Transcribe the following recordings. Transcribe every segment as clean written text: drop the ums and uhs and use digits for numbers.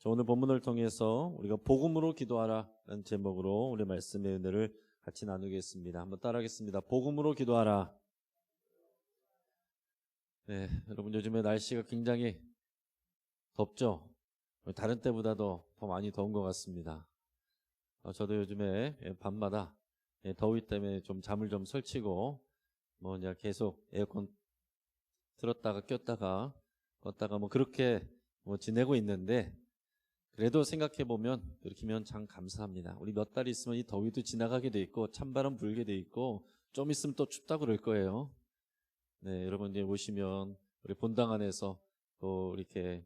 오늘 본문을 통해서 우리가 복음으로 기도하라는 제목으로 우리 말씀의 은혜를 같이 나누겠습니다. 한번 따라하겠습니다. 복음으로 기도하라. 네, 여러분 요즘에 날씨가 굉장히 덥죠? 다른 때보다도 더 많이 더운 것 같습니다. 저도 요즘에 밤마다 더위 때문에 좀 잠을 좀 설치고 이제 계속 에어컨 틀었다가 꼈다가 껐다가 그렇게 지내고 있는데, 그래도 생각해보면 이렇게면 참 감사합니다. 우리 몇 달 있으면 이 더위도 지나가게 돼 있고 찬바람 불게 돼 있고 좀 있으면 또 춥다고 그럴 거예요. 네, 여러분 이제 오시면 우리 본당 안에서 또 이렇게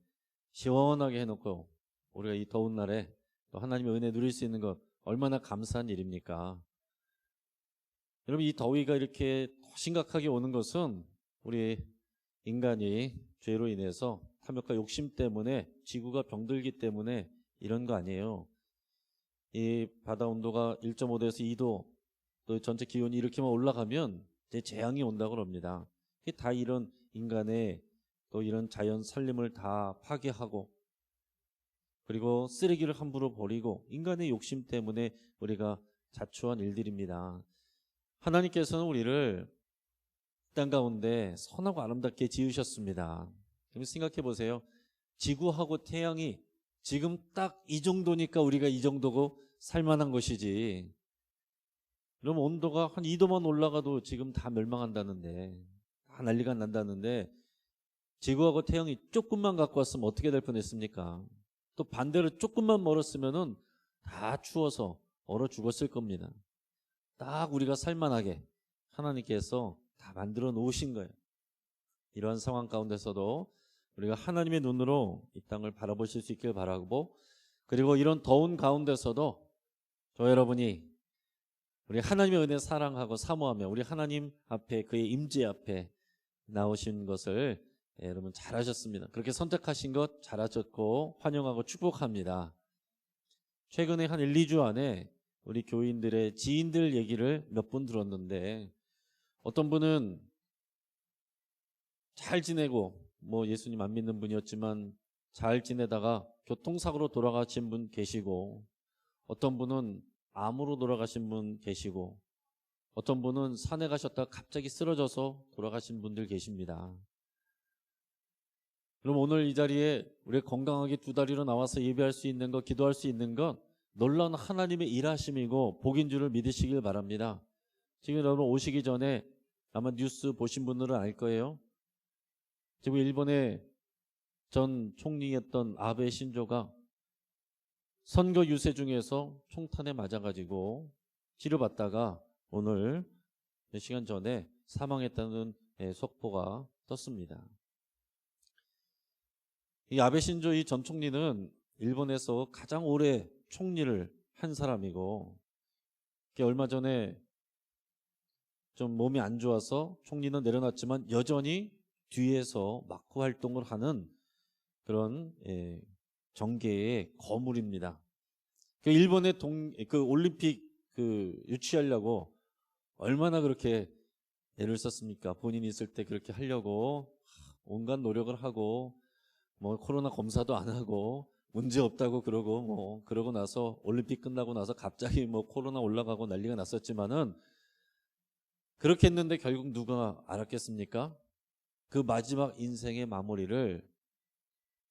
시원하게 해놓고 우리가 이 더운 날에 또 하나님의 은혜 누릴 수 있는 것 얼마나 감사한 일입니까? 여러분, 이 더위가 이렇게 심각하게 오는 것은 우리 인간이 죄로 인해서 탐욕과 욕심 때문에, 지구가 병들기 때문에 이런 거 아니에요. 이 바다 온도가 1.5도에서 2도, 또 전체 기온이 이렇게만 올라가면 이제 재앙이 온다고 합니다. 이게 다 이런 인간의 또 이런 자연 살림을 다 파괴하고, 그리고 쓰레기를 함부로 버리고 인간의 욕심 때문에 우리가 자초한 일들입니다. 하나님께서는 우리를 땅 가운데 선하고 아름답게 지으셨습니다. 그럼 생각해 보세요. 지구하고 태양이 지금 딱 이 정도니까 우리가 이 정도고 살만한 것이지, 그럼 온도가 한 2도만 올라가도 지금 다 멸망한다는데, 다 난리가 난다는데, 지구하고 태양이 조금만 갖고 왔으면 어떻게 될 뻔했습니까? 또 반대로 조금만 멀었으면은 다 추워서 얼어 죽었을 겁니다. 딱 우리가 살만하게 하나님께서 다 만들어 놓으신 거예요. 이러한 상황 가운데서도 우리가 하나님의 눈으로 이 땅을 바라보실 수 있길 바라고, 그리고 이런 더운 가운데서도 저 여러분이 우리 하나님의 은혜 사랑하고 사모하며 우리 하나님 앞에, 그의 임재 앞에 나오신 것을 여러분 잘하셨습니다. 그렇게 선택하신 것 잘하셨고 환영하고 축복합니다. 최근에 한 1, 2주 안에 우리 교인들의 지인들 얘기를 몇 분 들었는데, 어떤 분은 잘 지내고 예수님 안 믿는 분이었지만 잘 지내다가 교통사고로 돌아가신 분 계시고, 어떤 분은 암으로 돌아가신 분 계시고, 어떤 분은 산에 가셨다가 갑자기 쓰러져서 돌아가신 분들 계십니다. 그럼 오늘 이 자리에 우리가 건강하게 두 다리로 나와서 예배할 수 있는 것, 기도할 수 있는 것 놀라운 하나님의 일하심이고 복인 줄을 믿으시길 바랍니다. 지금 여러분 오시기 전에 아마 뉴스 보신 분들은 알 거예요. 지금 일본의 전 총리였던 아베 신조가 선거 유세 중에서 총탄에 맞아가지고 치료받다가 오늘 몇 시간 전에 사망했다는 속보가 떴습니다. 이 아베 신조 이 전 총리는 일본에서 가장 오래 총리를 한 사람이고, 얼마 전에 좀 몸이 안 좋아서 총리는 내려놨지만 여전히 뒤에서 마크 활동을 하는 그런 정계의 거물입니다. 일본의 올림픽 유치하려고 얼마나 그렇게 애를 썼습니까? 본인이 있을 때 그렇게 하려고 온갖 노력을 하고, 코로나 검사도 안 하고 문제 없다고 그러고 그러고 나서 올림픽 끝나고 나서 갑자기 코로나 올라가고 난리가 났었지만은, 그렇게 했는데 결국 누가 알았겠습니까? 그 마지막 인생의 마무리를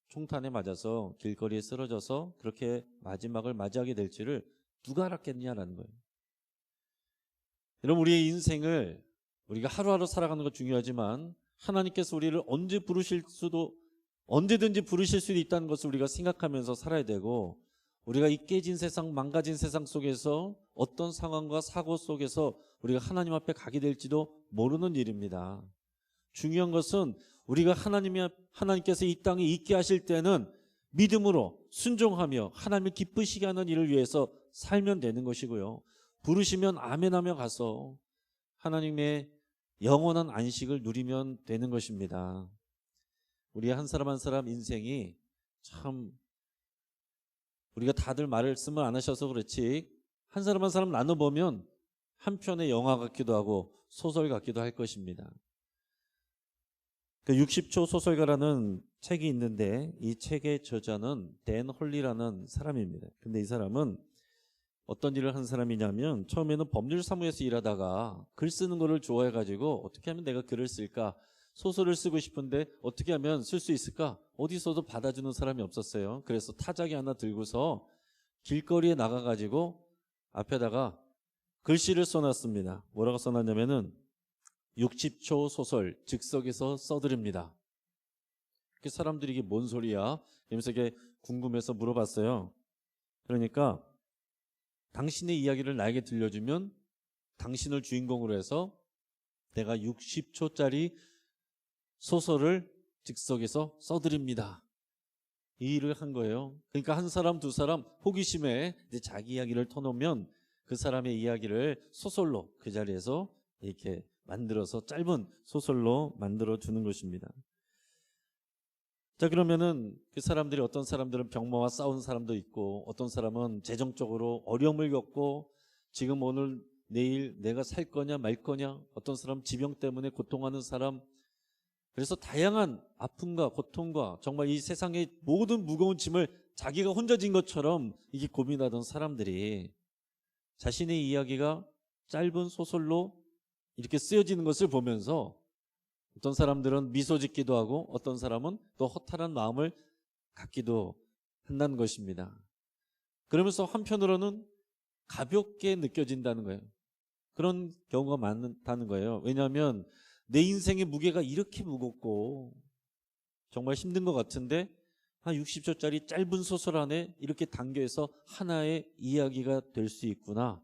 총탄에 맞아서 길거리에 쓰러져서 그렇게 마지막을 맞이하게 될지를 누가 알았겠냐라는 거예요. 여러분, 우리의 인생을 우리가 하루하루 살아가는 거 중요하지만 하나님께서 우리를 언제든지 부르실 수도 있다는 것을 우리가 생각하면서 살아야 되고, 우리가 이 깨진 세상, 망가진 세상 속에서 어떤 상황과 사고 속에서 우리가 하나님 앞에 가게 될지도 모르는 일입니다. 중요한 것은 우리가 하나님께서 이 땅에 있게 하실 때는 믿음으로 순종하며 하나님을 기쁘시게 하는 일을 위해서 살면 되는 것이고요. 부르시면 아멘하며 가서 하나님의 영원한 안식을 누리면 되는 것입니다. 우리 한 사람 한 사람 인생이 참, 우리가 다들 말씀을 안 하셔서 그렇지 한 사람 한 사람 나눠보면 한편의 영화 같기도 하고 소설 같기도 할 것입니다. 그 60초 소설가라는 책이 있는데 이 책의 저자는 댄 홀리라는 사람입니다. 근데 이 사람은 어떤 일을 한 사람이냐면 처음에는 법률사무에서 일하다가 글 쓰는 거를 좋아해가지고 어떻게 하면 내가 글을 쓸까? 소설을 쓰고 싶은데 어떻게 하면 쓸 수 있을까? 어디서도 받아주는 사람이 없었어요. 그래서 타자기 하나 들고서 길거리에 나가가지고 앞에다가 글씨를 써놨습니다. 뭐라고 써놨냐면은 60초 소설 즉석에서 써드립니다. 그 사람들이 이게 뭔 소리야? 이러면서 이게 궁금해서 물어봤어요. 그러니까 당신의 이야기를 나에게 들려주면 당신을 주인공으로 해서 내가 60초짜리 소설을 즉석에서 써드립니다. 이 일을 한 거예요. 그러니까 한 사람 두 사람 호기심에 이제 자기 이야기를 터놓으면 그 사람의 이야기를 소설로 그 자리에서 이렇게 만들어서 짧은 소설로 만들어 주는 것입니다. 자, 그러면은 그 사람들이 어떤 사람들은 병마와 싸운 사람도 있고 어떤 사람은 재정적으로 어려움을 겪고 지금 오늘 내일 내가 살 거냐 말 거냐, 어떤 사람 지병 때문에 고통하는 사람, 그래서 다양한 아픔과 고통과 정말 이 세상의 모든 무거운 짐을 자기가 혼자 진 것처럼 이게 고민하던 사람들이 자신의 이야기가 짧은 소설로 이렇게 쓰여지는 것을 보면서 어떤 사람들은 미소 짓기도 하고 어떤 사람은 또 허탈한 마음을 갖기도 한다는 것입니다. 그러면서 한편으로는 가볍게 느껴진다는 거예요. 그런 경우가 많다는 거예요. 왜냐하면 내 인생의 무게가 이렇게 무겁고 정말 힘든 것 같은데 한 60초짜리 짧은 소설 안에 이렇게 담겨서 하나의 이야기가 될 수 있구나.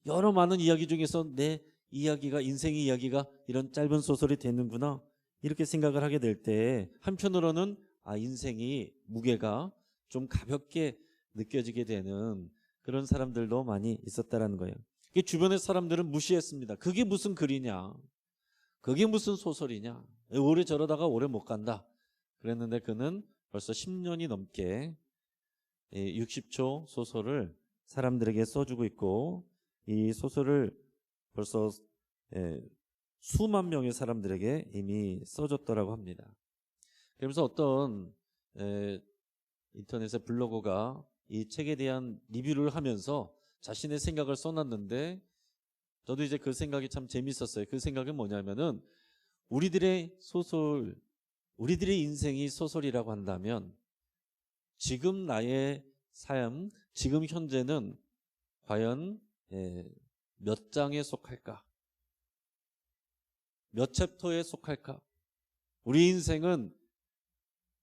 여러 많은 이야기 중에서 내 이야기가, 인생의 이야기가 이런 짧은 소설이 되는구나, 이렇게 생각을 하게 될 때 한편으로는 인생이 무게가 좀 가볍게 느껴지게 되는 그런 사람들도 많이 있었다라는 거예요. 주변의 사람들은 무시했습니다. 그게 무슨 글이냐, 그게 무슨 소설이냐, 오래 저러다가 오래 못 간다 그랬는데 그는 벌써 10년이 넘게 60초 소설을 사람들에게 써주고 있고 이 소설을 벌써 수만 명의 사람들에게 이미 써줬더라고 합니다. 그러면서 어떤 인터넷의 블로거가 이 책에 대한 리뷰를 하면서 자신의 생각을 써놨는데 저도 이제 그 생각이 참 재밌었어요. 그 생각은 뭐냐면은 우리들의 소설, 우리들의 인생이 소설이라고 한다면 지금 나의 삶, 지금 현재는 과연 몇 장에 속할까? 몇 챕터에 속할까? 우리 인생은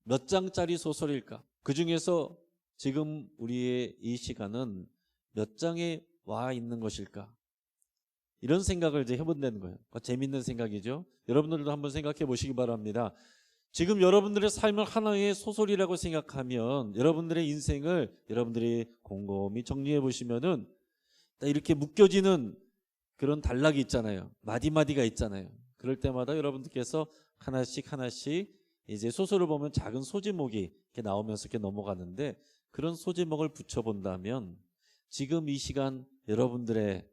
몇 장짜리 소설일까? 그 중에서 지금 우리의 이 시간은 몇 장에 와 있는 것일까? 이런 생각을 이제 해본다는 거예요. 재밌는 생각이죠. 여러분들도 한번 생각해 보시기 바랍니다. 지금 여러분들의 삶을 하나의 소설이라고 생각하면 여러분들의 인생을 여러분들이 곰곰이 정리해 보시면은 이렇게 묶여지는 그런 단락이 있잖아요. 마디마디가 있잖아요. 그럴 때마다 여러분들께서 하나씩 하나씩 이제 소설을 보면 작은 소제목이 이렇게 나오면서 이렇게 넘어가는데 그런 소제목을 붙여본다면 지금 이 시간 여러분들의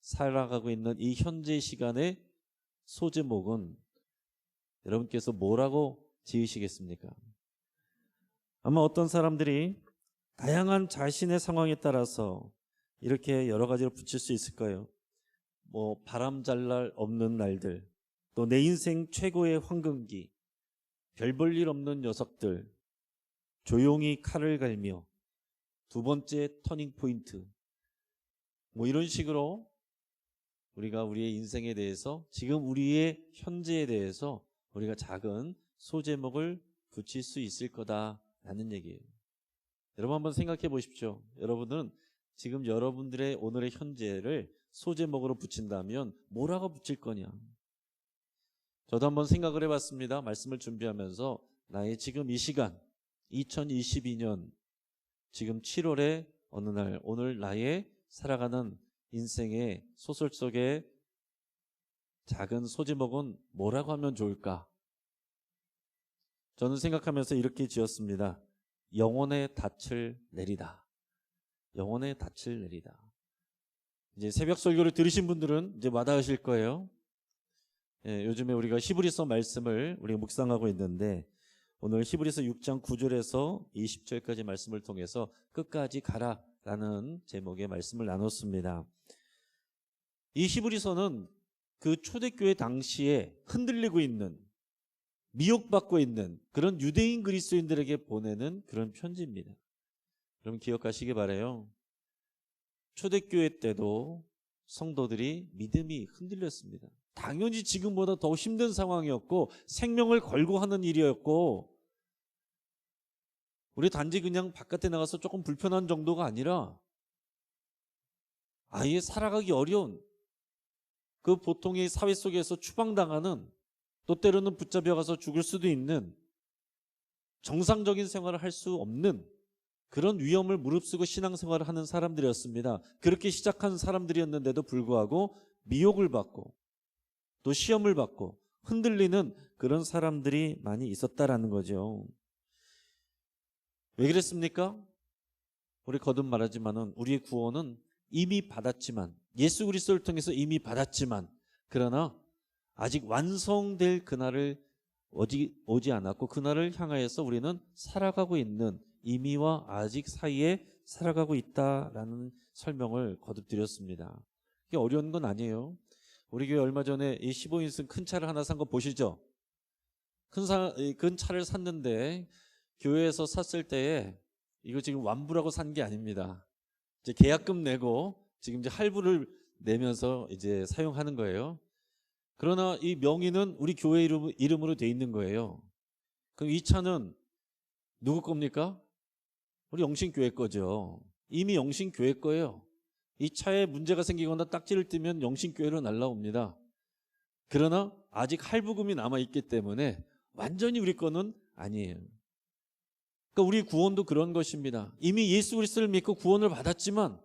살아가고 있는 이 현재 시간의 소제목은 여러분께서 뭐라고 지으시겠습니까? 아마 어떤 사람들이 다양한 자신의 상황에 따라서 이렇게 여러 가지를 붙일 수 있을 거예요. 뭐 바람 잘 날 없는 날들, 또 내 인생 최고의 황금기, 별 볼 일 없는 녀석들, 조용히 칼을 갈며, 두 번째 터닝 포인트, 뭐 이런 식으로 우리가 우리의 인생에 대해서 지금 우리의 현재에 대해서 우리가 작은 소제목을 붙일 수 있을 거다라는 얘기예요. 여러분 한번 생각해 보십시오. 여러분은 지금 여러분들의 오늘의 현재를 소제목으로 붙인다면 뭐라고 붙일 거냐? 저도 한번 생각을 해봤습니다. 말씀을 준비하면서 나의 지금 이 시간 2022년 지금 7월의 어느 날 오늘 나의 살아가는 인생의 소설 속에 작은 소제목은 뭐라고 하면 좋을까? 저는 생각하면서 이렇게 지었습니다. 영혼의 닻을 내리다. 영혼의 닻을 내리다. 이제 새벽 설교를 들으신 분들은 이제 와닿으실 거예요. 요즘에 우리가 히브리서 말씀을 우리가 묵상하고 있는데 오늘 히브리서 6장 9절에서 20절까지 말씀을 통해서 끝까지 가라라는 제목의 말씀을 나눴습니다. 이 히브리서는 그 초대교회 당시에 흔들리고 있는, 미혹받고 있는 그런 유대인 그리스도인들에게 보내는 그런 편지입니다. 여러분 기억하시기 바라요. 초대교회 때도 성도들이 믿음이 흔들렸습니다. 당연히 지금보다 더 힘든 상황이었고 생명을 걸고 하는 일이었고, 우리 단지 그냥 바깥에 나가서 조금 불편한 정도가 아니라 아예 살아가기 어려운 그 보통의 사회 속에서 추방당하는, 또 때로는 붙잡혀가서 죽을 수도 있는, 정상적인 생활을 할 수 없는 그런 위험을 무릅쓰고 신앙생활을 하는 사람들이었습니다. 그렇게 시작한 사람들이었는데도 불구하고 미혹을 받고 또 시험을 받고 흔들리는 그런 사람들이 많이 있었다라는 거죠. 왜 그랬습니까? 우리 거듭 말하지만은 우리의 구원은 이미 받았지만, 예수 그리스도를 통해서 이미 받았지만, 그러나 아직 완성될 그날을 오지 않았고 그날을 향하여서 우리는 살아가고 있는, 이미와 아직 사이에 살아가고 있다라는 설명을 거듭드렸습니다. 이게 어려운 건 아니에요. 우리 교회 얼마 전에 이 15인승 큰 차를 하나 산 거 보시죠? 큰 차를 샀는데 교회에서 샀을 때에 이거 지금 완부라고 산 게 아닙니다. 이제 계약금 내고 지금 이제 할부를 내면서 이제 사용하는 거예요. 그러나 이 명의는 우리 교회 이름으로 돼 있는 거예요. 그럼 이 차는 누구 겁니까? 우리 영신교회 거죠. 이미 영신교회 거예요. 이 차에 문제가 생기거나 딱지를 띄면 영신교회로 날라옵니다. 그러나 아직 할부금이 남아있기 때문에 완전히 우리 거는 아니에요. 그러니까 우리 구원도 그런 것입니다. 이미 예수 그리스도를 믿고 구원을 받았지만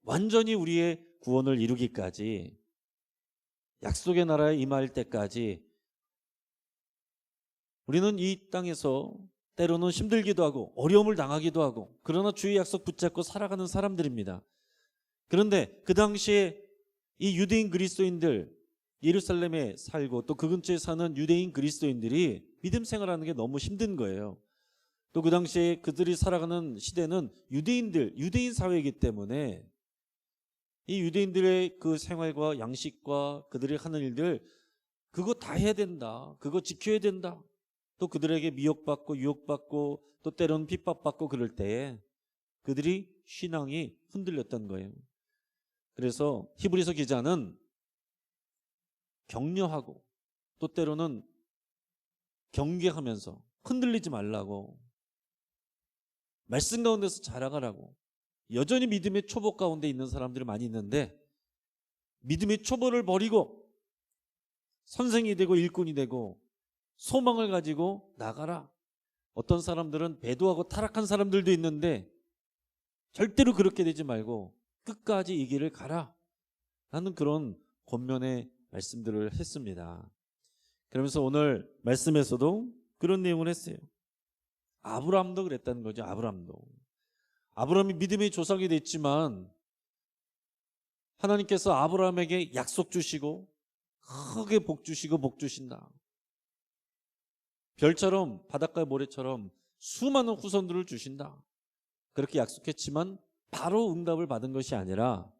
완전히 우리의 구원을 이루기까지, 약속의 나라에 임할 때까지 우리는 이 땅에서 때로는 힘들기도 하고 어려움을 당하기도 하고, 그러나 주의 약속 붙잡고 살아가는 사람들입니다. 그런데 그 당시에 이 유대인 그리스도인들, 예루살렘에 살고 또 그 근처에 사는 유대인 그리스도인들이 믿음 생활하는 게 너무 힘든 거예요. 또 그 당시에 그들이 살아가는 시대는 유대인 사회이기 때문에 이 유대인들의 그 생활과 양식과 그들이 하는 일들, 그거 다 해야 된다, 그거 지켜야 된다, 또 그들에게 미혹받고 유혹받고 또 때로는 핍박받고 그럴 때에 그들이 신앙이 흔들렸던 거예요. 그래서 히브리서 기자는 격려하고 또 때로는 경계하면서 흔들리지 말라고, 말씀 가운데서 자라가라고. 여전히 믿음의 초보 가운데 있는 사람들이 많이 있는데 믿음의 초보를 버리고 선생이 되고 일꾼이 되고 소망을 가지고 나가라. 어떤 사람들은 배도하고 타락한 사람들도 있는데 절대로 그렇게 되지 말고 끝까지 이 길을 가라 하는 그런 권면의 말씀들을 했습니다. 그러면서 오늘 말씀에서도 그런 내용을 했어요. 아브라함도 그랬다는 거죠. 아브라함이 믿음의 조상이 됐지만 하나님께서 아브라함에게 약속 주시고 크게 복 주시고 복 주신다. 별처럼, 바닷가 모래처럼 수많은 후손들을 주신다. 그렇게 약속했지만 바로 응답을 받은 것이 아니라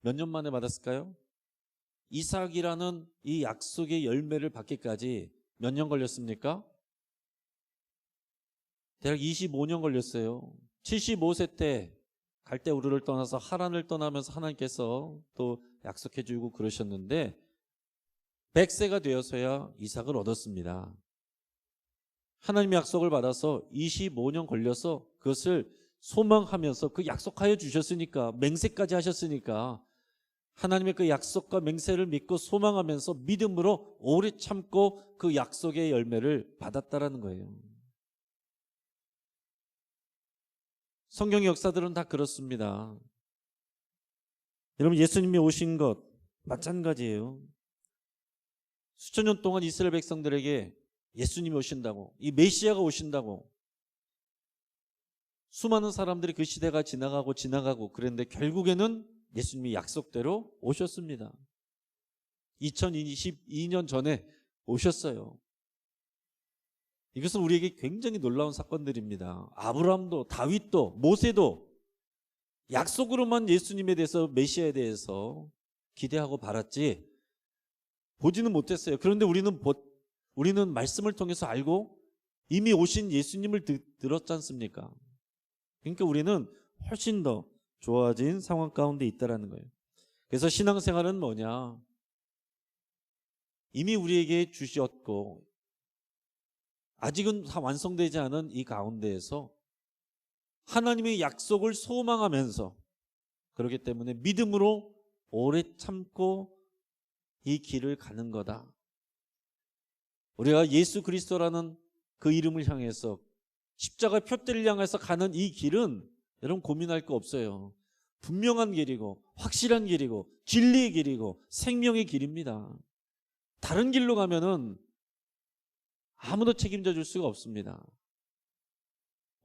몇 년 만에 받았을까요? 이삭이라는 이 약속의 열매를 받기까지 몇 년 걸렸습니까? 대략 25년 걸렸어요. 75세 때 갈대우르를 떠나서 하란을 떠나면서 하나님께서 또 약속해 주고 그러셨는데 100세가 되어서야 이삭을 얻었습니다. 하나님의 약속을 받아서 25년 걸려서 그것을 소망하면서 그 약속하여 주셨으니까, 맹세까지 하셨으니까 하나님의 그 약속과 맹세를 믿고 소망하면서 믿음으로 오래 참고 그 약속의 열매를 받았다라는 거예요. 성경의 역사들은 다 그렇습니다. 여러분, 예수님이 오신 것 마찬가지예요. 수천 년 동안 이스라엘 백성들에게 예수님이 오신다고, 이 메시아가 오신다고 수많은 사람들이 그 시대가 지나가고 그랬는데 결국에는 예수님이 약속대로 오셨습니다. 2022년 전에 오셨어요. 이것은 우리에게 굉장히 놀라운 사건들입니다. 아브라함도 다윗도 모세도 약속으로만 예수님에 대해서 메시아에 대해서 기대하고 바랐지 보지는 못했어요. 그런데 우리는 말씀을 통해서 알고 이미 오신 예수님을 들었지 않습니까? 그러니까 우리는 훨씬 더 좋아진 상황 가운데 있다라는 거예요. 그래서 신앙생활은 뭐냐? 이미 우리에게 주셨고 아직은 다 완성되지 않은 이 가운데에서 하나님의 약속을 소망하면서 그렇기 때문에 믿음으로 오래 참고 이 길을 가는 거다. 우리가 예수 그리스도라는 그 이름을 향해서 십자가 표대를 향해서 가는 이 길은 여러분 고민할 거 없어요. 분명한 길이고 확실한 길이고 진리의 길이고 생명의 길입니다. 다른 길로 가면은 아무도 책임져 줄 수가 없습니다.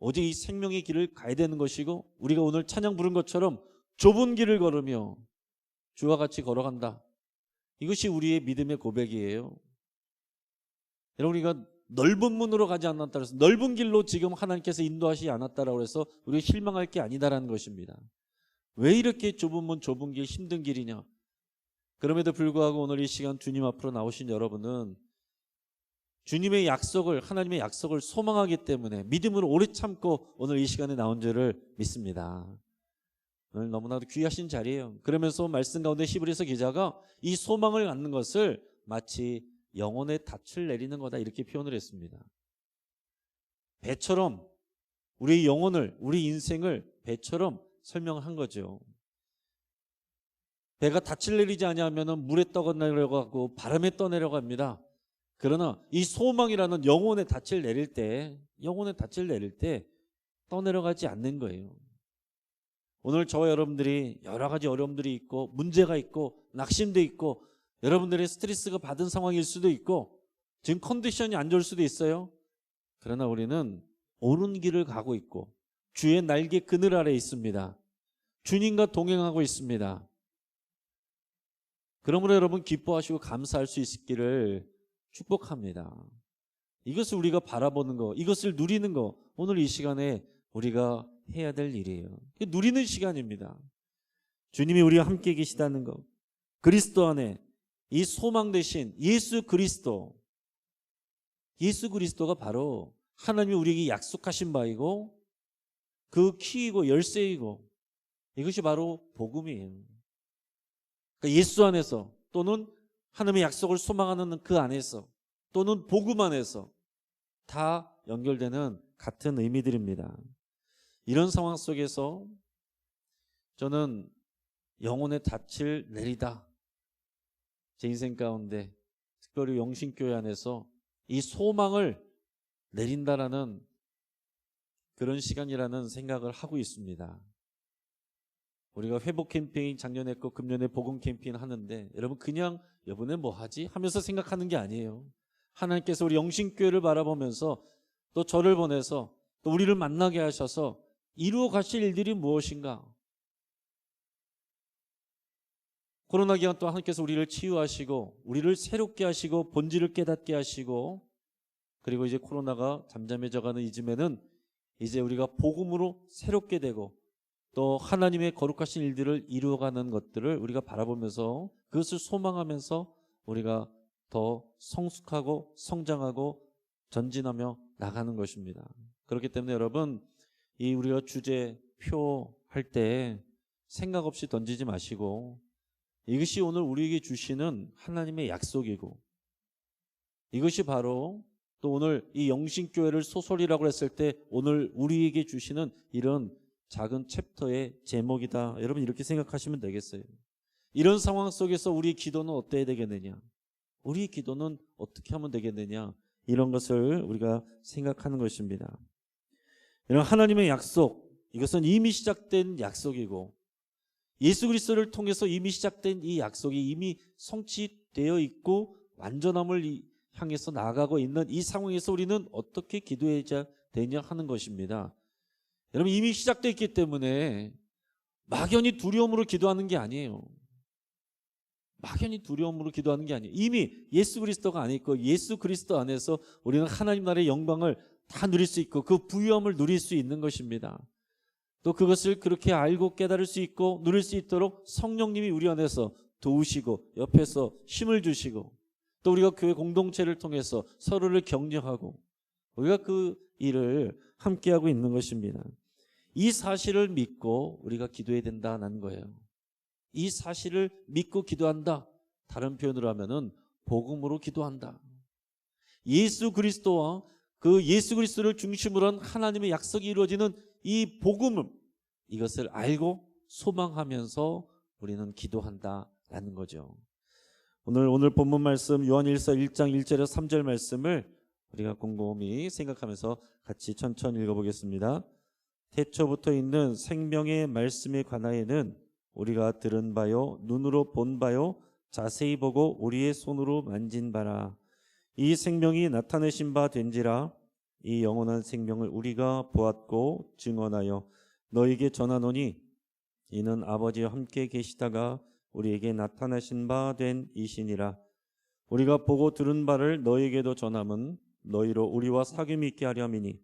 오직 이 생명의 길을 가야 되는 것이고 우리가 오늘 찬양 부른 것처럼 좁은 길을 걸으며 주와 같이 걸어간다. 이것이 우리의 믿음의 고백이에요. 여러분 우리가 넓은 문으로 가지 않았다 해서 넓은 길로 지금 하나님께서 인도하시지 않았다라고 해서 우리가 실망할 게 아니다라는 것입니다. 왜 이렇게 좁은 문 좁은 길 힘든 길이냐. 그럼에도 불구하고 오늘 이 시간 주님 앞으로 나오신 여러분은 주님의 약속을 하나님의 약속을 소망하기 때문에 믿음으로 오래 참고 오늘 이 시간에 나온 줄을 믿습니다. 오늘 너무나도 귀하신 자리예요. 그러면서 말씀 가운데 히브리서 기자가 이 소망을 갖는 것을 마치 영혼의 닻을 내리는 거다 이렇게 표현을 했습니다. 배처럼 우리 영혼을 우리 인생을 배처럼 설명한 거죠. 배가 닻을 내리지 않으면 물에 떠내려가고 바람에 떠내려갑니다. 그러나 이 소망이라는 영혼의 닻을 내릴 때 떠내려가지 않는 거예요. 오늘 저와 여러분들이 여러 가지 어려움들이 있고 문제가 있고 낙심도 있고 여러분들의 스트레스가 받은 상황일 수도 있고 지금 컨디션이 안 좋을 수도 있어요. 그러나 우리는 옳은 길을 가고 있고 주의 날개 그늘 아래 있습니다. 주님과 동행하고 있습니다. 그러므로 여러분 기뻐하시고 감사할 수 있기를 축복합니다. 이것을 우리가 바라보는 거, 이것을 누리는 거 오늘 이 시간에 우리가 해야 될 일이에요. 누리는 시간입니다. 주님이 우리와 함께 계시다는 거, 그리스도 안에 이 소망 대신 예수 그리스도가 바로 하나님이 우리에게 약속하신 바이고 그 키이고 열쇠이고 이것이 바로 복음이에요. 그러니까 예수 안에서 또는 하나님의 약속을 소망하는 그 안에서 또는 복음 안에서 다 연결되는 같은 의미들입니다. 이런 상황 속에서 저는 영혼의 닻을 내리다. 제 인생 가운데 특별히 영신교회 안에서 이 소망을 내린다라는 그런 시간이라는 생각을 하고 있습니다. 우리가 회복 캠페인 작년에 했고 금년에 복음 캠페인 하는데 여러분 그냥 이번에 뭐 하지? 하면서 생각하는 게 아니에요. 하나님께서 우리 영신교회를 바라보면서 또 저를 보내서 또 우리를 만나게 하셔서 이루어 가실 일들이 무엇인가? 코로나 기간 동안 하나님께서 우리를 치유하시고 우리를 새롭게 하시고 본질을 깨닫게 하시고 그리고 이제 코로나가 잠잠해져가는 이쯤에는 이제 우리가 복음으로 새롭게 되고 또 하나님의 거룩하신 일들을 이루어가는 것들을 우리가 바라보면서 그것을 소망하면서 우리가 더 성숙하고 성장하고 전진하며 나가는 것입니다. 그렇기 때문에 여러분 이 우리가 주제표 할 때 생각 없이 던지지 마시고 이것이 오늘 우리에게 주시는 하나님의 약속이고 이것이 바로 또 오늘 이 영신교회를 소설이라고 했을 때 오늘 우리에게 주시는 이런 작은 챕터의 제목이다. 여러분 이렇게 생각하시면 되겠어요. 이런 상황 속에서 우리의 기도는 어때야 되겠느냐? 우리의 기도는 어떻게 하면 되겠느냐? 이런 것을 우리가 생각하는 것입니다. 이런 하나님의 약속, 이것은 이미 시작된 약속이고 예수 그리스도를 통해서 이미 시작된 이 약속이 이미 성취되어 있고 완전함을 향해서 나아가고 있는 이 상황에서 우리는 어떻게 기도해야 되냐 하는 것입니다. 여러분 이미 시작되어 있기 때문에 막연히 두려움으로 기도하는 게 아니에요. 막연히 두려움으로 기도하는 게 아니에요. 이미 예수 그리스도가 안에 있고 예수 그리스도 안에서 우리는 하나님 나라의 영광을 다 누릴 수 있고 그 부유함을 누릴 수 있는 것입니다. 또 그것을 그렇게 알고 깨달을 수 있고 누릴 수 있도록 성령님이 우리 안에서 도우시고 옆에서 힘을 주시고 또 우리가 교회 공동체를 통해서 서로를 격려하고 우리가 그 일을 함께하고 있는 것입니다. 이 사실을 믿고 우리가 기도해야 된다는 거예요. 이 사실을 믿고 기도한다. 다른 표현으로 하면은 복음으로 기도한다. 예수 그리스도와 그 예수 그리스도를 중심으로 한 하나님의 약속이 이루어지는 이 복음을 이것을 알고 소망하면서 우리는 기도한다라는 거죠. 오늘 본문 말씀 요한일서 1장 1절에서 3절 말씀을 우리가 곰곰이 생각하면서 같이 천천히 읽어보겠습니다. 태초부터 있는 생명의 말씀에 관하여는 우리가 들은 바요 눈으로 본 바요 자세히 보고 우리의 손으로 만진 바라. 이 생명이 나타내신 바 된지라. 이 영원한 생명을 우리가 보았고 증언하여 너에게 전하노니 이는 아버지와 함께 계시다가 우리에게 나타나신 바 된 이시니라. 우리가 보고 들은 바를 너에게도 전함은 너희로 우리와 사귐이 있게 하려 함이니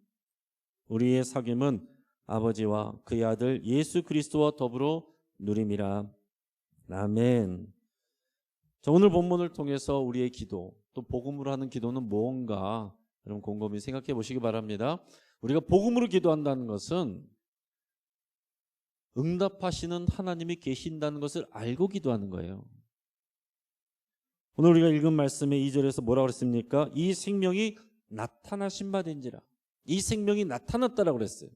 우리의 사귐은 아버지와 그의 아들 예수 그리스도와 더불어 누림이라. 아멘. 자, 오늘 본문을 통해서 우리의 기도, 또 복음으로 하는 기도는 무언가 여러분 곰곰이 생각해 보시기 바랍니다. 우리가 복음으로 기도한다는 것은 응답하시는 하나님이 계신다는 것을 알고 기도하는 거예요. 오늘 우리가 읽은 말씀의 2절에서 뭐라고 그랬습니까? 이 생명이 나타나신 바 된지라. 이 생명이 나타났다라고 그랬어요.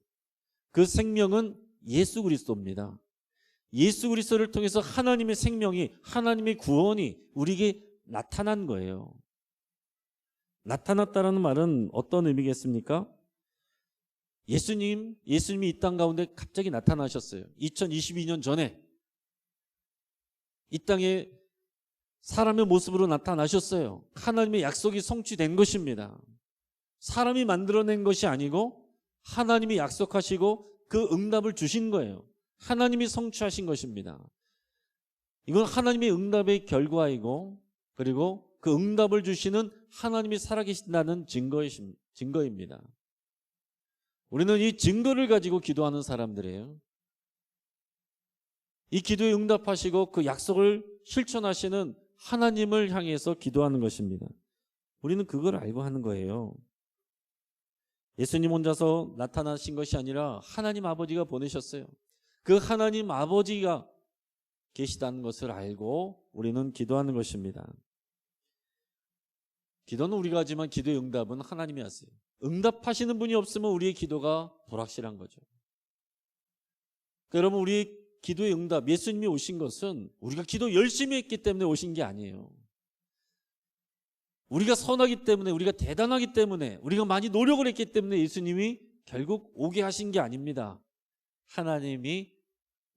그 생명은 예수 그리스도입니다. 예수 그리스도를 통해서 하나님의 생명이, 하나님의 구원이 우리에게 나타난 거예요. 나타났다라는 말은 어떤 의미겠습니까? 예수님이 이 땅 가운데 갑자기 나타나셨어요. 2022년 전에 이 땅에 사람의 모습으로 나타나셨어요. 하나님의 약속이 성취된 것입니다. 사람이 만들어낸 것이 아니고 하나님이 약속하시고 그 응답을 주신 거예요. 하나님이 성취하신 것입니다. 이건 하나님의 응답의 결과이고 그리고 그 응답을 주시는 하나님이 살아계신다는 증거입니다. 우리는 이 증거를 가지고 기도하는 사람들이에요. 이 기도에 응답하시고 그 약속을 실천하시는 하나님을 향해서 기도하는 것입니다. 우리는 그걸 알고 하는 거예요. 예수님 혼자서 나타나신 것이 아니라 하나님 아버지가 보내셨어요. 그 하나님 아버지가 계시다는 것을 알고 우리는 기도하는 것입니다. 기도는 우리가 하지만 기도의 응답은 하나님이 하세요. 응답하시는 분이 없으면 우리의 기도가 불확실한 거죠. 여러분, 우리의 기도의 응답, 예수님이 오신 것은 우리가 기도 열심히 했기 때문에 오신 게 아니에요. 우리가 선하기 때문에, 우리가 대단하기 때문에, 우리가 많이 노력을 했기 때문에 예수님이 결국 오게 하신 게 아닙니다. 하나님이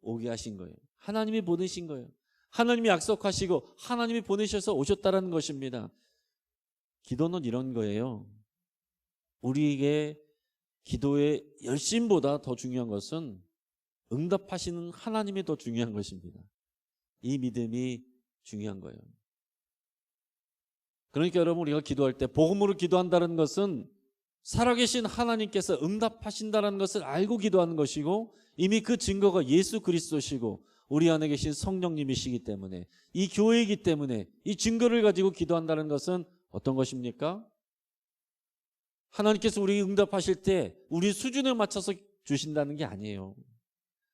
오게 하신 거예요. 하나님이 보내신 거예요. 하나님이 약속하시고 하나님이 보내셔서 오셨다는 것입니다. 기도는 이런 거예요. 우리에게 기도의 열심보다 더 중요한 것은 응답하시는 하나님이 더 중요한 것입니다. 이 믿음이 중요한 거예요. 그러니까 여러분, 우리가 기도할 때 복음으로 기도한다는 것은 살아계신 하나님께서 응답하신다는 것을 알고 기도하는 것이고 이미 그 증거가 예수 그리스도시고 우리 안에 계신 성령님이시기 때문에 이 교회이기 때문에 이 증거를 가지고 기도한다는 것은 어떤 것입니까? 하나님께서 우리 응답하실 때 우리 수준에 맞춰서 주신다는 게 아니에요.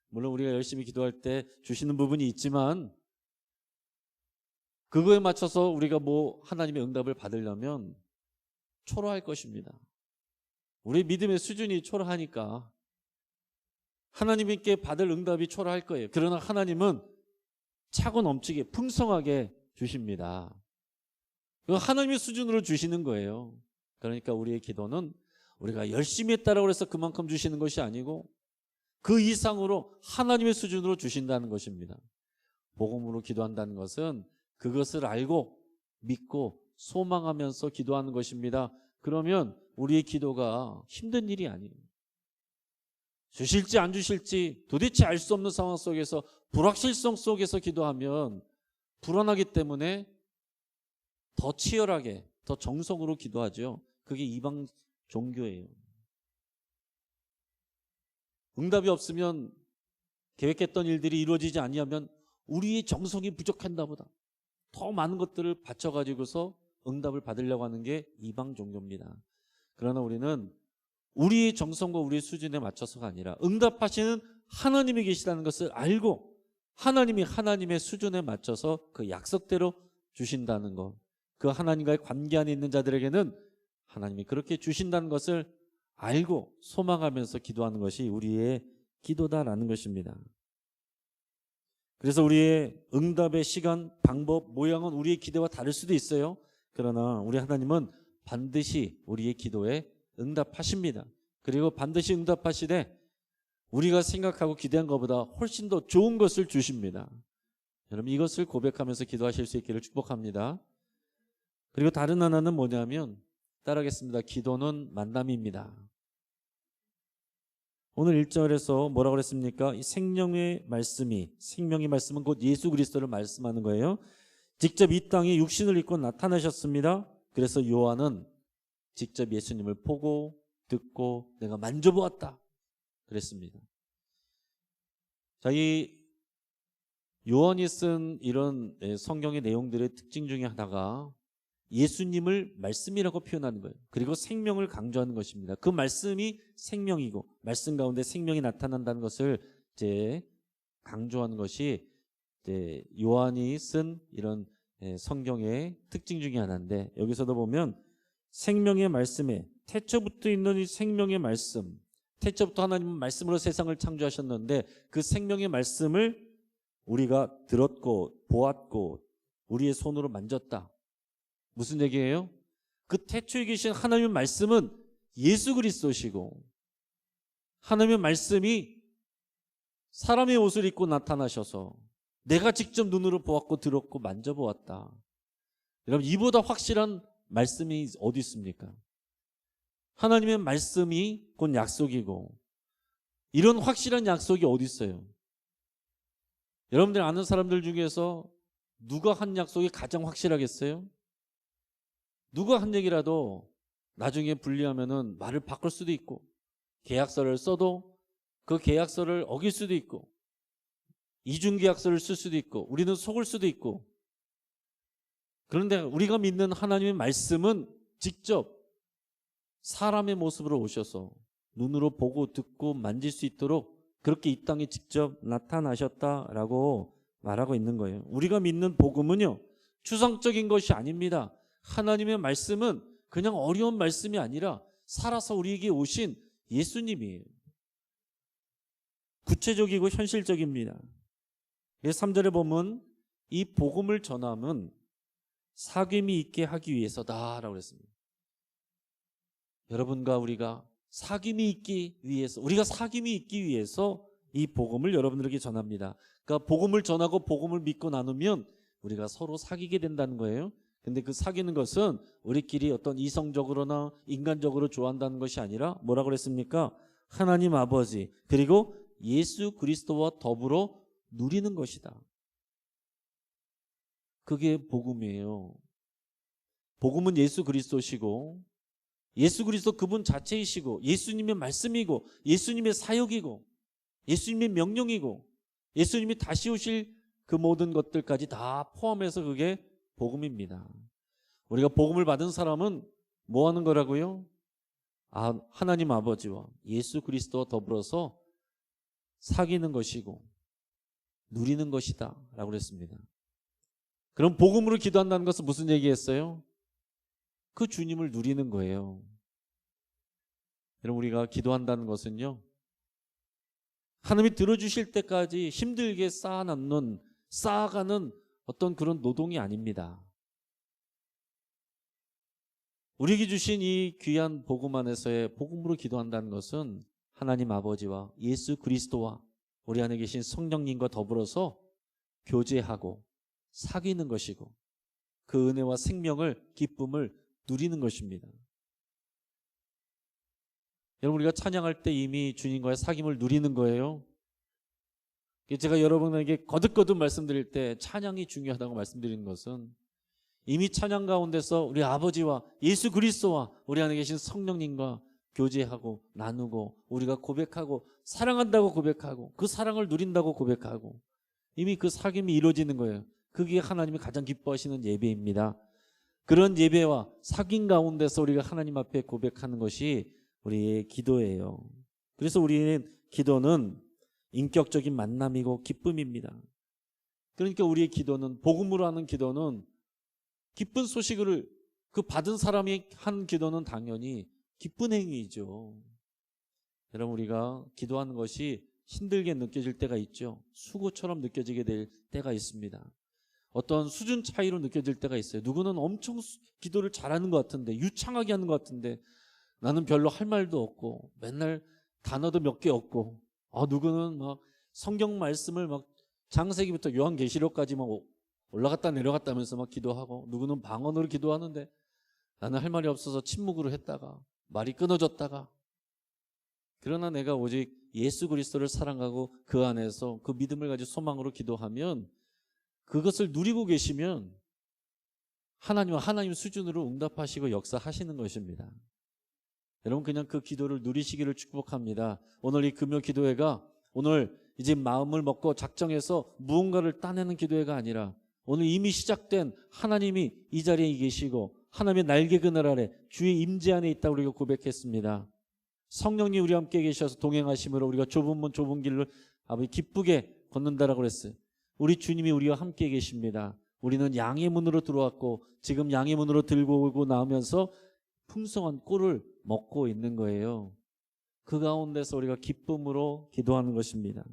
물론 우리가 열심히 기도할 때 주시는 부분이 있지만 그거에 맞춰서 우리가 하나님의 응답을 받으려면 초라할 것입니다. 우리 믿음의 수준이 초라하니까 하나님께 받을 응답이 초라할 거예요. 그러나 하나님은 차고 넘치게 풍성하게 주십니다. 하나님의 수준으로 주시는 거예요. 그러니까 우리의 기도는 우리가 열심히 했다라고 해서 그만큼 주시는 것이 아니고 그 이상으로 하나님의 수준으로 주신다는 것입니다. 복음으로 기도한다는 것은 그것을 알고 믿고 소망하면서 기도하는 것입니다. 그러면 우리의 기도가 힘든 일이 아니에요. 주실지 안 주실지 도대체 알 수 없는 상황 속에서 불확실성 속에서 기도하면 불안하기 때문에 더 치열하게, 더 정성으로 기도하죠. 그게 이방 종교예요. 응답이 없으면 계획했던 일들이 이루어지지 아니하면 우리의 정성이 부족한가 보다. 더 많은 것들을 바쳐가지고서 응답을 받으려고 하는 게 이방 종교입니다. 그러나 우리는 우리의 정성과 우리의 수준에 맞춰서가 아니라 응답하시는 하나님이 계시다는 것을 알고 하나님이 하나님의 수준에 맞춰서 그 약속대로 주신다는 것, 그 하나님과의 관계 안에 있는 자들에게는 하나님이 그렇게 주신다는 것을 알고 소망하면서 기도하는 것이 우리의 기도다라는 것입니다. 그래서 우리의 응답의 시간, 방법, 모양은 우리의 기대와 다를 수도 있어요. 그러나 우리 하나님은 반드시 우리의 기도에 응답하십니다. 그리고 반드시 응답하시되 우리가 생각하고 기대한 것보다 훨씬 더 좋은 것을 주십니다. 여러분 이것을 고백하면서 기도하실 수 있기를 축복합니다. 그리고 다른 하나는 뭐냐면 따라하겠습니다. 기도는 만남입니다. 오늘 1절에서 뭐라고 그랬습니까? 이 생명의 말씀은 곧 예수 그리스도를 말씀하는 거예요. 직접 이 땅에 육신을 입고 나타나셨습니다. 그래서 요한은 직접 예수님을 보고 듣고 내가 만져보았다 그랬습니다. 자, 이 요한이 쓴 이런 성경의 내용들의 특징 중에 하나가 예수님을 말씀이라고 표현하는 거예요. 그리고 생명을 강조하는 것입니다. 그 말씀이 생명이고 말씀 가운데 생명이 나타난다는 것을 이제 강조하는 것이 이제 요한이 쓴 이런 성경의 특징 중에 하나인데, 여기서도 보면 생명의 말씀에 태초부터 있는 이 생명의 말씀, 태초부터 하나님은 말씀으로 세상을 창조하셨는데 그 생명의 말씀을 우리가 들었고 보았고 우리의 손으로 만졌다. 무슨 얘기예요? 그 태초에 계신 하나님의 말씀은 예수 그리스도시고 하나님의 말씀이 사람의 옷을 입고 나타나셔서 내가 직접 눈으로 보았고 들었고 만져보았다. 여러분 이보다 확실한 말씀이 어디 있습니까? 하나님의 말씀이 곧 약속이고 이런 확실한 약속이 어디 있어요? 여러분들 아는 사람들 중에서 누가 한 약속이 가장 확실하겠어요? 누가 한 얘기라도 나중에 분리하면은 말을 바꿀 수도 있고 계약서를 써도 그 계약서를 어길 수도 있고 이중계약서를 쓸 수도 있고 우리는 속을 수도 있고, 그런데 우리가 믿는 하나님의 말씀은 직접 사람의 모습으로 오셔서 눈으로 보고 듣고 만질 수 있도록 그렇게 이 땅에 직접 나타나셨다라고 말하고 있는 거예요. 우리가 믿는 복음은요 추상적인 것이 아닙니다. 하나님의 말씀은 그냥 어려운 말씀이 아니라 살아서 우리에게 오신 예수님이에요. 구체적이고 현실적입니다. 3절에 보면 이 복음을 전함은 사귐이 있게 하기 위해서다라고 그랬습니다. 여러분과 우리가 사귐이 있기 위해서, 우리가 사귐이 있기 위해서 이 복음을 여러분들에게 전합니다. 그러니까 복음을 전하고 복음을 믿고 나누면 우리가 서로 사귀게 된다는 거예요. 근데 그 사귀는 것은 우리끼리 어떤 이성적으로나 인간적으로 좋아한다는 것이 아니라 뭐라고 그랬습니까? 하나님 아버지 그리고 예수 그리스도와 더불어 누리는 것이다. 그게 복음이에요. 복음은 예수 그리스도시고 예수 그리스도 그분 자체이시고 예수님의 말씀이고 예수님의 사역이고 예수님의 명령이고 예수님이 다시 오실 그 모든 것들까지 다 포함해서 그게 복음입니다. 우리가 복음을 받은 사람은 뭐 하는 거라고요? 하나님 아버지와 예수 그리스도와 더불어서 사귀는 것이고 누리는 것이다 라고 그랬습니다. 그럼 복음으로 기도한다는 것은 무슨 얘기했어요? 그 주님을 누리는 거예요. 여러분 우리가 기도한다는 것은요 하나님이 들어주실 때까지 힘들게 쌓아가는 어떤 그런 노동이 아닙니다. 우리에게 주신 이 귀한 복음 안에서의 복음으로 기도한다는 것은 하나님 아버지와 예수 그리스도와 우리 안에 계신 성령님과 더불어서 교제하고 사귀는 것이고 그 은혜와 생명을 기쁨을 누리는 것입니다. 여러분 우리가 찬양할 때 이미 주님과의 사귐을 누리는 거예요. 제가 여러분에게 거듭거듭 말씀드릴 때 찬양이 중요하다고 말씀드리는 것은 이미 찬양 가운데서 우리 아버지와 예수 그리스도와 우리 안에 계신 성령님과 교제하고 나누고 우리가 고백하고 사랑한다고 고백하고 그 사랑을 누린다고 고백하고 이미 그 사귐이 이루어지는 거예요. 그게 하나님이 가장 기뻐하시는 예배입니다. 그런 예배와 사귐 가운데서 우리가 하나님 앞에 고백하는 것이 우리의 기도예요. 그래서 우리는 기도는 인격적인 만남이고 기쁨입니다. 그러니까 우리의 기도는, 복음으로 하는 기도는 기쁜 소식을 그 받은 사람이 한 기도는 당연히 기쁜 행위이죠. 여러분, 우리가 기도하는 것이 힘들게 느껴질 때가 있죠. 수고처럼 느껴지게 될 때가 있습니다. 어떤 수준 차이로 느껴질 때가 있어요. 누구는 엄청 기도를 잘하는 것 같은데, 유창하게 하는 것 같은데 나는 별로 할 말도 없고 맨날 단어도 몇 개 없고, 누구는 막 성경 말씀을 막 창세기부터 요한계시록까지 막 올라갔다 내려갔다 하면서 막 기도하고, 누구는 방언으로 기도하는데 나는 할 말이 없어서 침묵으로 했다가 말이 끊어졌다가. 그러나 내가 오직 예수 그리스도를 사랑하고 그 안에서 그 믿음을 가지고 소망으로 기도하면, 그것을 누리고 계시면 하나님은 하나님 수준으로 응답하시고 역사하시는 것입니다. 여러분, 그냥 그 기도를 누리시기를 축복합니다. 오늘 이 금요 기도회가 오늘 이제 마음을 먹고 작정해서 무언가를 따내는 기도회가 아니라, 오늘 이미 시작된 하나님이 이 자리에 계시고 하나님의 날개 그늘 아래 주의 임재 안에 있다고 우리가 고백했습니다. 성령님 우리와 함께 계셔서 동행하심으로 우리가 좁은 문 좁은 길을 아버지 기쁘게 걷는다라고 그랬어요. 우리 주님이 우리와 함께 계십니다. 우리는 양의 문으로 들어왔고 지금 양의 문으로 들고 오고 나오면서 풍성한 꿀을 먹고 있는 거예요. 그 가운데서 우리가 기쁨으로 기도하는 것입니다.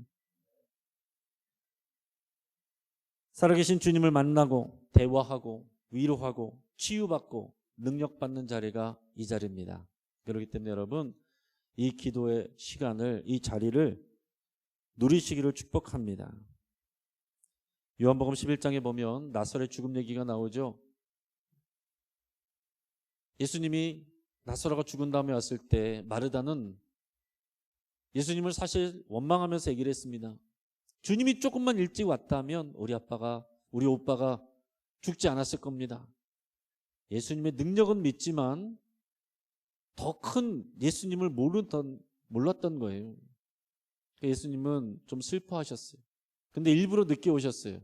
살아계신 주님을 만나고 대화하고 위로하고 치유받고 능력받는 자리가 이 자리입니다. 그렇기 때문에 여러분, 이 기도의 시간을, 이 자리를 누리시기를 축복합니다. 요한복음 11장에 보면 나사로의 죽음 얘기가 나오죠. 예수님이 나사로가 죽은 다음에 왔을 때 마르다는 예수님을 사실 원망하면서 얘기를 했습니다. 주님이 조금만 일찍 왔다면 우리 오빠가 죽지 않았을 겁니다. 예수님의 능력은 믿지만 더 큰 예수님을 몰랐던 거예요. 예수님은 좀 슬퍼하셨어요. 근데 일부러 늦게 오셨어요.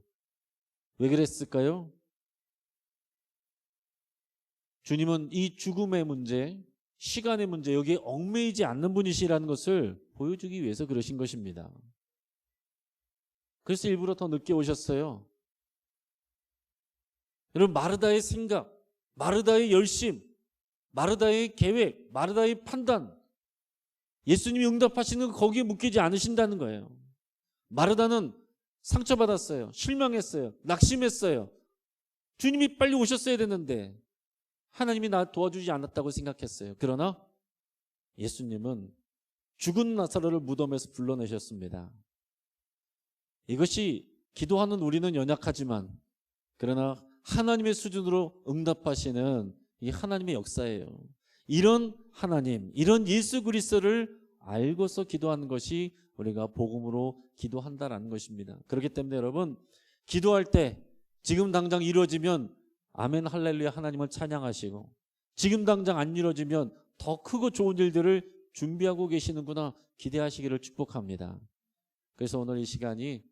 왜 그랬을까요? 주님은 이 죽음의 문제, 시간의 문제, 여기에 얽매이지 않는 분이시라는 것을 보여주기 위해서 그러신 것입니다. 그래서 일부러 더 늦게 오셨어요. 여러분, 마르다의 생각, 마르다의 열심, 마르다의 계획, 마르다의 판단, 예수님이 응답하시는 거기에 묶이지 않으신다는 거예요. 마르다는 상처받았어요. 실망했어요. 낙심했어요. 주님이 빨리 오셨어야 되는데 하나님이 나 도와주지 않았다고 생각했어요. 그러나 예수님은 죽은 나사로를 무덤에서 불러내셨습니다. 이것이 기도하는 우리는 연약하지만 그러나 하나님의 수준으로 응답하시는 이 하나님의 역사예요. 이런 하나님, 이런 예수 그리스도를 알고서 기도하는 것이 우리가 복음으로 기도한다라는 것입니다. 그렇기 때문에 여러분, 기도할 때 지금 당장 이루어지면 아멘 할렐루야 하나님을 찬양하시고, 지금 당장 안 이루어지면 더 크고 좋은 일들을 준비하고 계시는구나 기대하시기를 축복합니다. 그래서 오늘 이 시간이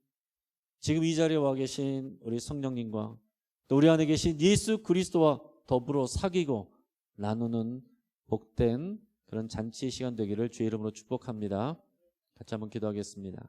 지금 이 자리에 와 계신 우리 성령님과 또 우리 안에 계신 예수 그리스도와 더불어 사귀고 나누는 복된 그런 잔치의 시간 되기를 주의 이름으로 축복합니다. 같이 한번 기도하겠습니다.